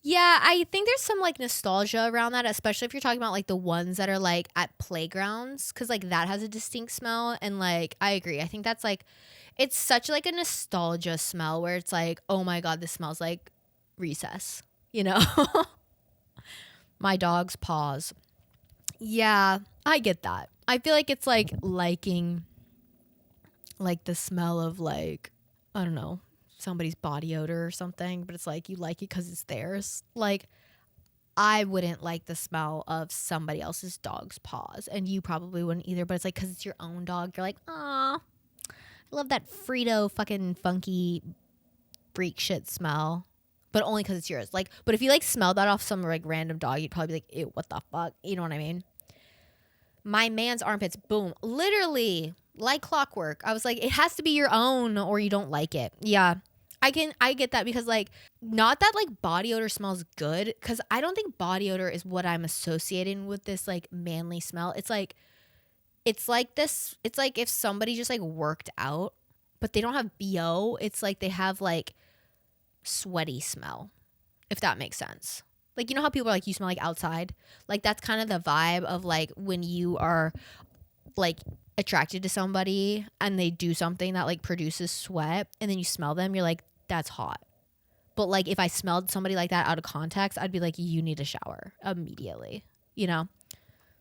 Yeah, I think there's some like nostalgia around that, especially if you're talking about like the ones that are like at playgrounds, because like that has a distinct smell. And like, I agree. I think that's like, it's such like a nostalgia smell where it's like, oh my God, this smells like recess, you know? My dog's paws. Yeah, I get that. I feel like it's like liking like the smell of like, I don't know, somebody's body odor or something, but it's like you like it because it's theirs. Like, I wouldn't like the smell of somebody else's dog's paws, and you probably wouldn't either, but it's like because it's your own dog, you're like, aw, I love that Frito fucking funky freak shit smell. But only because it's yours. Like, but if you like smell that off some like random dog, you'd probably be like, ew, what the fuck? You know what I mean? My man's armpits, boom. Literally, like clockwork. I was like, it has to be your own or you don't like it. Yeah. I get that, because like, not that like body odor smells good, because I don't think body odor is what I'm associating with this like manly smell. It's like this, it's like if somebody just like worked out, but they don't have BO, it's like they have like sweaty smell, if that makes sense. Like, you know how people are like, you smell like outside? Like, that's kind of the vibe of like when you are like attracted to somebody and they do something that like produces sweat, and then you smell them, you're like, that's hot. But like if I smelled somebody like that out of context, I'd be like, you need a shower immediately, you know?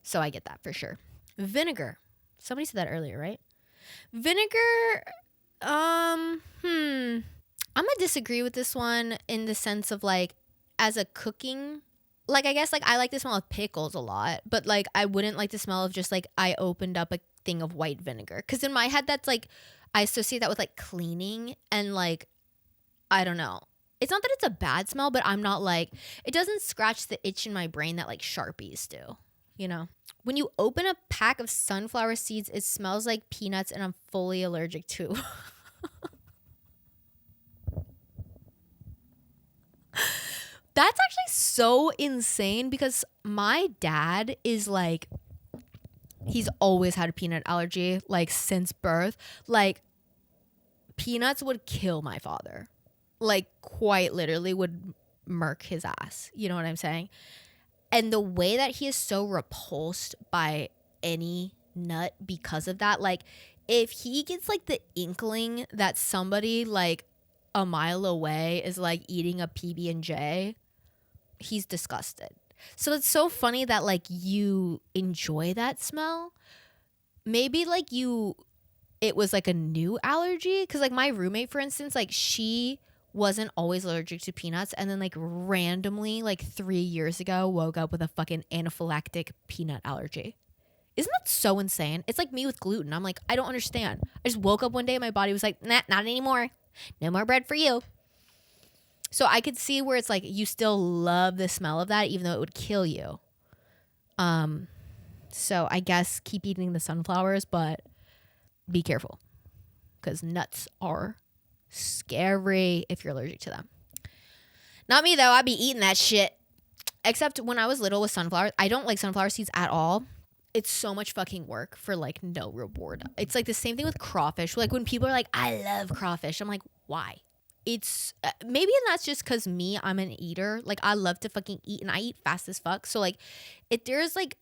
So I get that for sure. Vinegar. Somebody said that earlier, right? Vinegar, I'm gonna disagree with this one in the sense of like, as a cooking, like I guess like I like the smell of pickles a lot, but like I wouldn't like the smell of just like I opened up a thing of white vinegar, because in my head that's like, I associate that with like cleaning, and like, I don't know. It's not that it's a bad smell, but I'm not like, it doesn't scratch the itch in my brain that like Sharpies do, you know? When you open a pack of sunflower seeds, it smells like peanuts, and I'm fully allergic to. That's actually so insane, because my dad is like, he's always had a peanut allergy, like since birth. Like, peanuts would kill my father. Like, quite literally would murk his ass. You know what I'm saying? And the way that he is so repulsed by any nut because of that, like, if he gets like the inkling that somebody like a mile away is like eating a PB&J, he's disgusted. So it's so funny that like you enjoy that smell. Maybe like it was like a new allergy, because like my roommate, for instance, like she wasn't always allergic to peanuts, and then like randomly like 3 years ago woke up with a fucking anaphylactic peanut allergy. Isn't that so insane? It's like me with gluten. I'm like, I don't understand. I just woke up one day and my body was like, nah, not anymore. No more bread for you. So I could see where it's like you still love the smell of that, even though it would kill you. So I guess keep eating the sunflowers, but be careful, because nuts are scary if you're allergic to them. Not me though. I'd be eating that shit Except when I was little with sunflowers, I don't like sunflower seeds at all. It's so much fucking work for like no reward. It's like the same thing with crawfish. Like when people are like, I love crawfish, I'm like, why? It's maybe that's just because I'm an eater. Like I love to fucking eat, and I eat fast as fuck. So like if there's like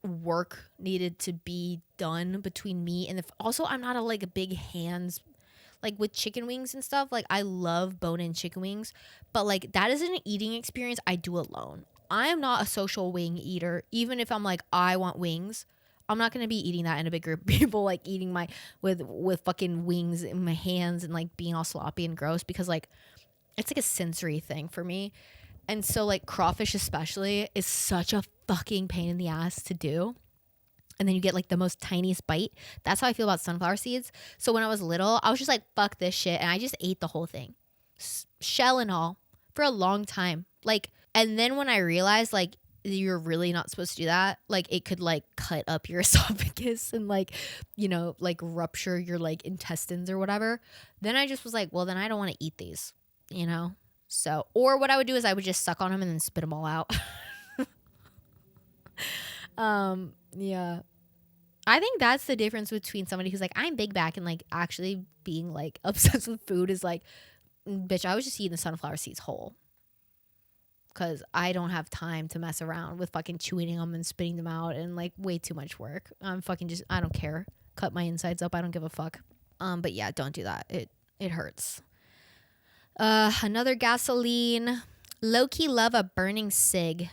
work needed to be done between me and also I'm not a big hands, like with chicken wings and stuff. Like I love bone-in chicken wings, but like that is an eating experience I do alone. I am not a social wing eater. Even if I'm like, I want wings, I'm not going to be eating that in a big group of people, like eating my with fucking wings in my hands and like being all sloppy and gross, because like it's like a sensory thing for me. And so like crawfish especially is such a fucking pain in the ass to do. And then you get like the most tiniest bite. That's how I feel about sunflower seeds. So when I was little, I was just like, fuck this shit. And I just ate the whole thing, shell and all, for a long time. Like, and then when I realized like you're really not supposed to do that, like it could like cut up your esophagus and like, you know, like rupture your like intestines or whatever, then I just was like, well, then I don't want to eat these, you know? So, or what I would do is I would just suck on them and then spit them all out. Yeah. I think that's the difference between somebody who's like, I'm big back, and like actually being like obsessed with food is like, bitch, I was just eating the sunflower seeds whole. Because I don't have time to mess around with fucking chewing them and spitting them out and like way too much work. I'm fucking just, I don't care. Cut my insides up. I don't give a fuck. But yeah, don't do that. It hurts. Another gasoline. Low-key love a burning cig.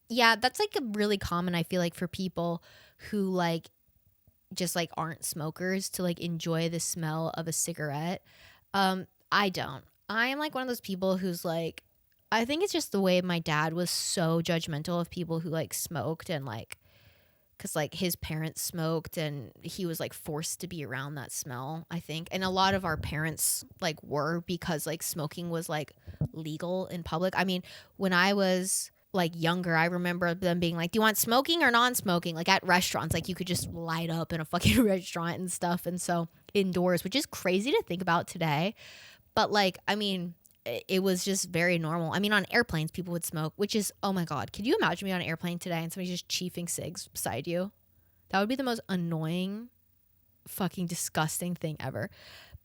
Yeah, that's like a really common, I feel like, for people who like just like aren't smokers to like enjoy the smell of a cigarette. I don't. I am like one of those people who's like, I think it's just the way my dad was so judgmental of people who like smoked, and like, cause like his parents smoked and he was like forced to be around that smell, I think. And a lot of our parents like were, because like smoking was like legal in public. I mean, when I was like younger, I remember them being like, do you want smoking or non-smoking? Like at restaurants, like you could just light up in a fucking restaurant and stuff. And so indoors, which is crazy to think about today. But like, I mean, it was just very normal. I mean, on airplanes, people would smoke, which is, oh my God. Could you imagine me on an airplane today and somebody just chiefing cigs beside you? That would be the most annoying, fucking disgusting thing ever.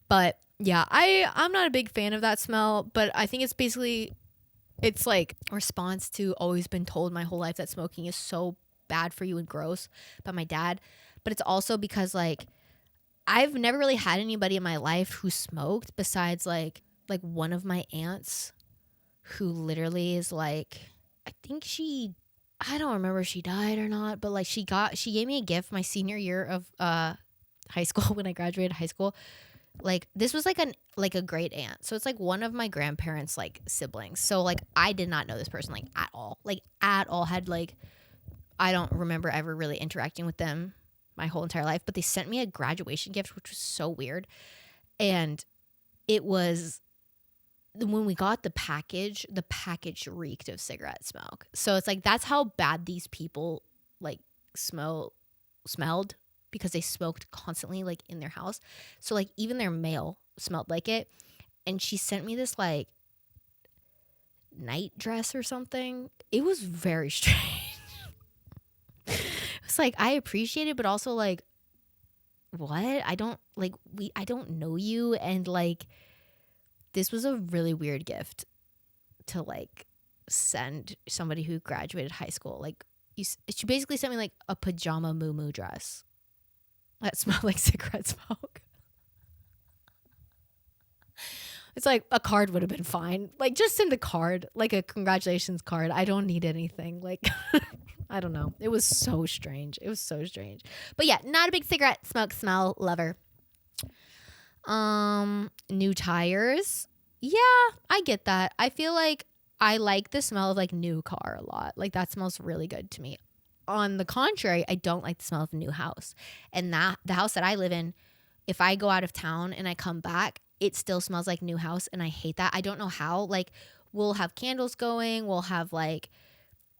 But yeah, I'm not a big fan of that smell, but I think it's basically, it's like a response to always been told my whole life that smoking is so bad for you and gross by my dad. But it's also because like, I've never really had anybody in my life who smoked besides like one of my aunts, who literally is like, I think I don't remember if she died or not, but like she gave me a gift my senior year of high school, when I graduated high school. Like this was like a great aunt. So it's like one of my grandparents' like siblings. So like I did not know this person like at all. Had like, I don't remember ever really interacting with them my whole entire life, but they sent me a graduation gift, which was so weird. And it was, when we got the package reeked of cigarette smoke. So it's like, that's how bad these people like smelled, because they smoked constantly like in their house. So like even their mail smelled like it. And she sent me this like night dress or something. It was very strange. It's like, I appreciate it, but also like, what? I don't know you. And like, this was a really weird gift to like send somebody who graduated high school. Like she basically sent me like a pajama moo dress that smelled like cigarette smoke. It's like a card would have been fine. Like just send a card, like a congratulations card. I don't need anything. Like, I don't know. It was so strange. But yeah, not a big cigarette smoke smell lover. New tires. Yeah, I get that. I feel like I like the smell of like new car a lot. Like that smells really good to me. On the contrary, I don't like the smell of a new house. And the house that I live in, if I go out of town and I come back, it still smells like new house, and I hate that. I don't know how. Like we'll have candles going, we'll have like,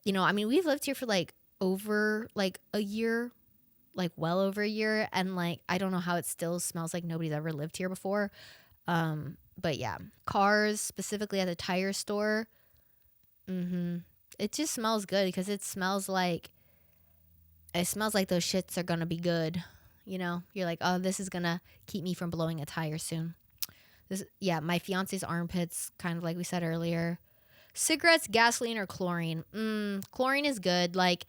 you know, I mean, we've lived here for like over like a year, like well over a year, and like I don't know how it still smells like nobody's ever lived here before. But yeah, cars, specifically at the tire store, It just smells good because it smells like those shits are gonna be good. You know, you're like, oh, this is gonna keep me from blowing a tire soon. My fiance's armpits, kind of like we said earlier. Cigarettes, gasoline, or chlorine. Chlorine is good. Like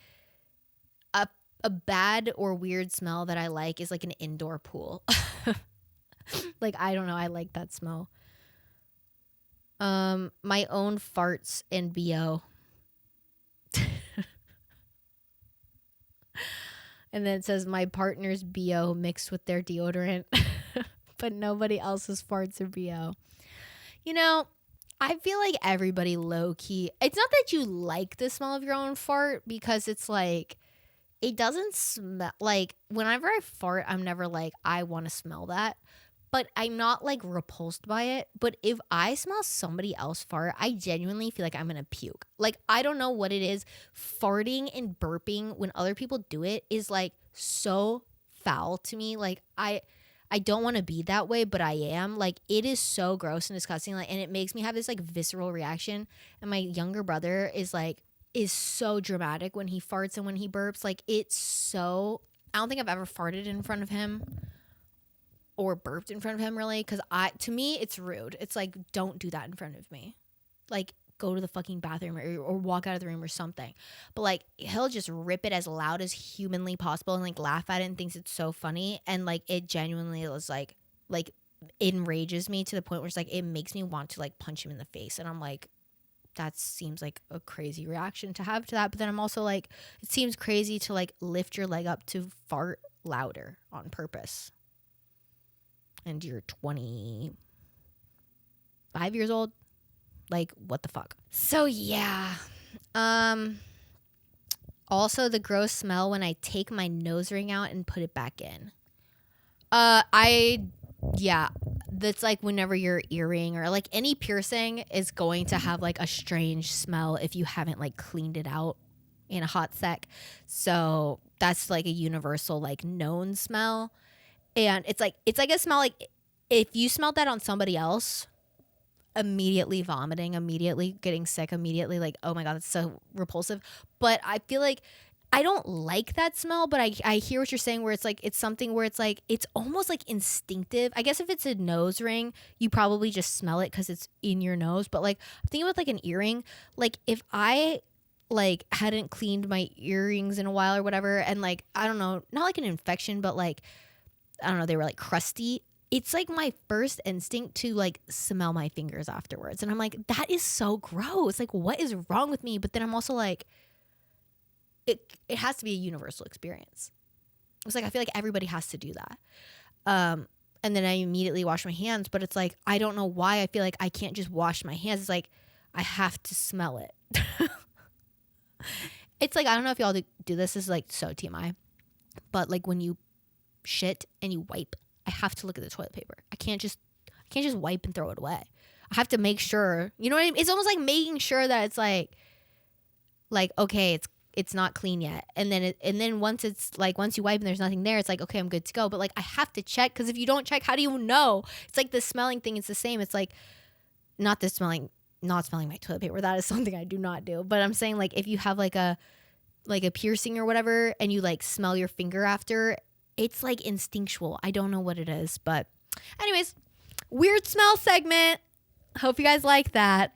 a bad or weird smell that I like is like an indoor pool. Like, I don't know, I like that smell. My own farts and BO. And then it says my partner's BO mixed with their deodorant, but nobody else's farts or BO. You know, I feel like everybody low key. It's not that you like the smell of your own fart, because it's like, it doesn't smell like, whenever I fart, I'm never like, I want to smell that. But I'm not like repulsed by it. But if I smell somebody else fart, I genuinely feel like I'm gonna puke. Like, I don't know what it is. Farting and burping when other people do it is like so foul to me. Like, I don't want to be that way, but I am. Like, it is so gross and disgusting. Like, and it makes me have this like visceral reaction. And my younger brother is so dramatic when he farts and when he burps. Like, it's so, I don't think I've ever farted in front of him or burped in front of him, really, because to me it's rude. It's like, don't do that in front of me. Like, go to the fucking bathroom or walk out of the room or something. But like, he'll just rip it as loud as humanly possible and like laugh at it and thinks it's so funny, and like it genuinely was like enrages me to the point where it's like it makes me want to like punch him in the face. And I'm like, that seems like a crazy reaction to have to that. But then I'm also like, it seems crazy to like lift your leg up to fart louder on purpose. And you're 25 years old. Like, what the fuck? So Yeah. Also, the gross smell when I take my nose ring out and put it back in. That's like whenever your earring or like any piercing is going to have like a strange smell if you haven't like cleaned it out in a hot sec. So that's like a universal like known smell. And it's like a smell like if you smelled that on somebody else, immediately vomiting, immediately getting sick, immediately like, oh my God, that's so repulsive. But I feel like I don't like that smell, but I hear what you're saying, where it's like, it's something where it's like, it's almost like instinctive. I guess if it's a nose ring, you probably just smell it because it's in your nose. But like, I'm thinking with like an earring, like if I like hadn't cleaned my earrings in a while or whatever, and like, I don't know, not like an infection, but like, I don't know, they were like crusty. It's like my first instinct to like smell my fingers afterwards. And I'm like, that is so gross. Like, what is wrong with me? But then I'm also like, it has to be a universal experience. It's like, I feel like everybody has to do that. And then I immediately wash my hands, but it's like, I don't know why I feel like I can't just wash my hands. It's like, I have to smell it. It's like, I don't know if y'all do this. This is like so TMI. But like when you shit and you wipe, I have to look at the toilet paper. I can't just wipe and throw it away. I have to make sure, you know what I mean? It's almost like making sure that it's like okay, it's not clean yet. And then once you wipe and there's nothing there, it's like, okay, I'm good to go. But like, I have to check, because if you don't check, how do you know? It's like the smelling thing. It's the same. It's like not smelling my toilet paper. That is something I do not do. But I'm saying, like, if you have like a piercing or whatever, and you like smell your finger after, it's like instinctual. I don't know what it is. But anyways, weird smell segment. Hope you guys like that.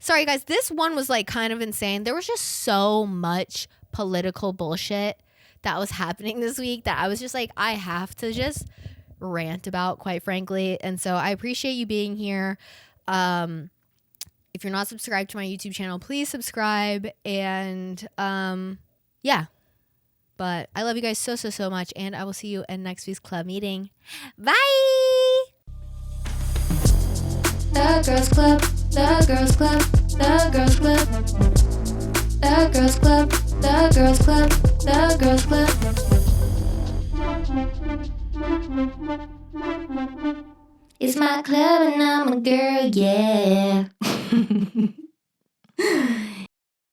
Sorry guys, this one was like kind of insane. There was just so much political bullshit that was happening this week that I was just like, I have to just rant about, quite frankly. And so I appreciate you being here. If you're not subscribed to my YouTube channel, please subscribe. And yeah. But I love you guys so, so, so much. And I will see you in next week's club meeting. Bye! The Girls Club, the Girls Club, the Girls Club, the Girls Club, the Girls Club, the Girls Club. It's my club and I'm a girl, yeah.